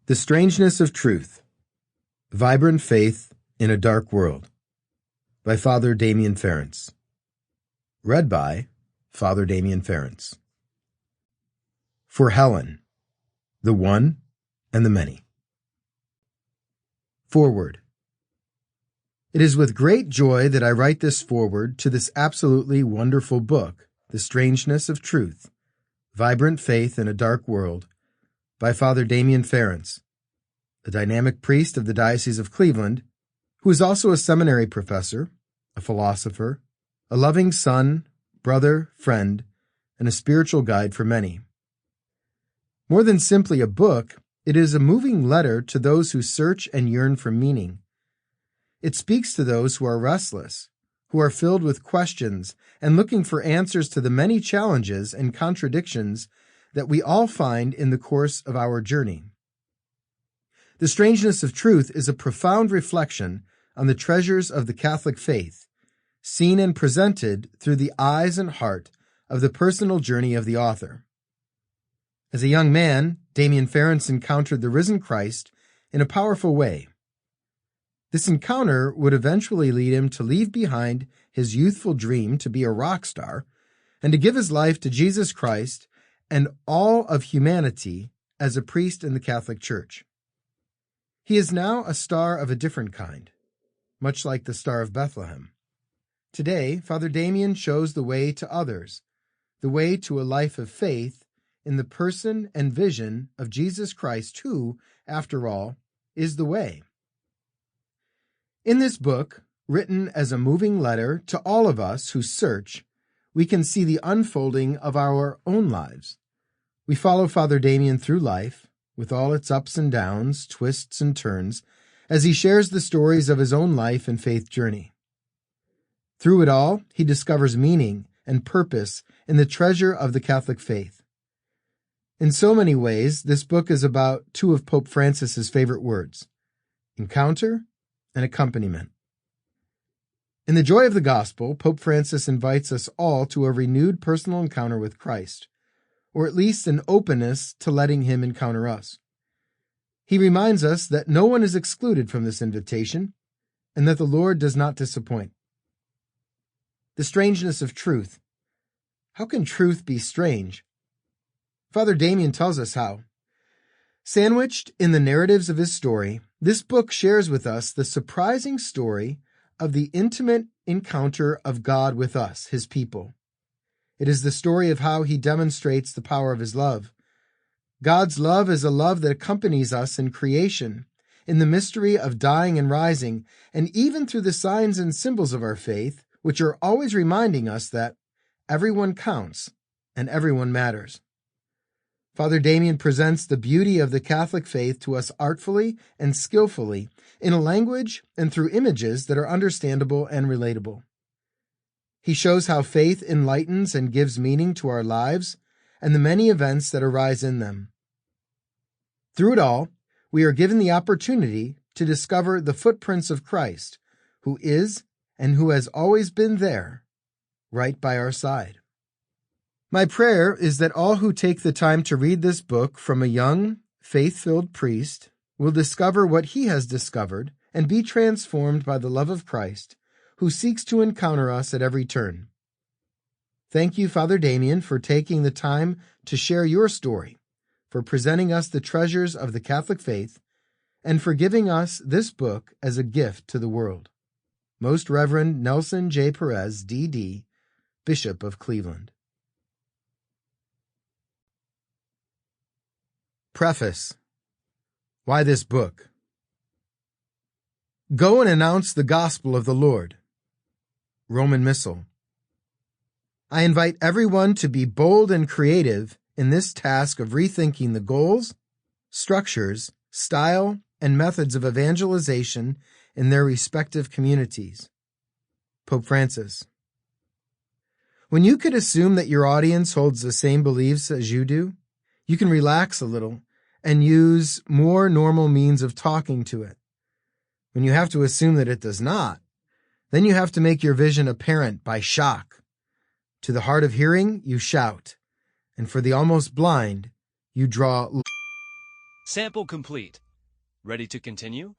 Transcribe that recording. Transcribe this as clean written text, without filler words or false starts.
The Strangeness of Truth, Vibrant Faith in a Dark World, by Father Damian Ference. Read by Father Damian Ference. For Helen, the One and the Many. Foreword. It is with great joy that I write this foreword to this absolutely wonderful book, The Strangeness of Truth, Vibrant Faith in a Dark World, by Father Damian Ference, a dynamic priest of the Diocese of Cleveland, who is also a seminary professor, a philosopher, a loving son, brother, friend, and a spiritual guide for many. More than simply a book, it is a moving letter to those who search and yearn for meaning. It speaks to those who are restless, who are filled with questions and looking for answers to the many challenges and contradictions that we all find in the course of our journey. The Strangeness of Truth is a profound reflection on the treasures of the Catholic faith, seen and presented through the eyes and heart of the personal journey of the author. As a young man, Damian Ference encountered the risen Christ in a powerful way. This encounter would eventually lead him to leave behind his youthful dream to be a rock star and to give his life to Jesus Christ and all of humanity as a priest in the Catholic Church. He is now a star of a different kind, much like the Star of Bethlehem. Today, Father Damian shows the way to others, the way to a life of faith in the person and vision of Jesus Christ, who, after all, is the way. In this book, written as a moving letter to all of us who search, we can see the unfolding of our own lives. We follow Father Damian through life, with all its ups and downs, twists and turns, as he shares the stories of his own life and faith journey. Through it all, he discovers meaning and purpose in the treasure of the Catholic faith. In so many ways, this book is about two of Pope Francis's favorite words, encounter and accompaniment. In the joy of the gospel, Pope Francis invites us all to a renewed personal encounter with Christ, or at least an openness to letting him encounter us. He reminds us that no one is excluded from this invitation, and that the Lord does not disappoint. The strangeness of truth. How can truth be strange? Father Damian tells us how. Sandwiched in the narratives of his story, this book shares with us the surprising story of the intimate encounter of God with us, his people. It is the story of how he demonstrates the power of his love. God's love is a love that accompanies us in creation, in the mystery of dying and rising, and even through the signs and symbols of our faith, which are always reminding us that everyone counts and everyone matters. Father Damian presents the beauty of the Catholic faith to us artfully and skillfully in a language and through images that are understandable and relatable. He shows how faith enlightens and gives meaning to our lives and the many events that arise in them. Through it all, we are given the opportunity to discover the footprints of Christ, who is and who has always been there, right by our side. My prayer is that all who take the time to read this book from a young, faith-filled priest will discover what he has discovered and be transformed by the love of Christ, who seeks to encounter us at every turn. Thank you, Father Damian, for taking the time to share your story, for presenting us the treasures of the Catholic faith, and for giving us this book as a gift to the world. Most Reverend Nelson J. Perez, D.D., Bishop of Cleveland. Preface. Why this book? Go and announce the gospel of the Lord. Roman Missal. I invite everyone to be bold and creative in this task of rethinking the goals, structures, style, and methods of evangelization in their respective communities. Pope Francis. When you could assume that your audience holds the same beliefs as you do, you can relax a little and use more normal means of talking to it. When you have to assume that it does not, then you have to make your vision apparent by shock. To the hard of hearing, you shout, and for the almost blind, you draw Sample complete. Ready to continue?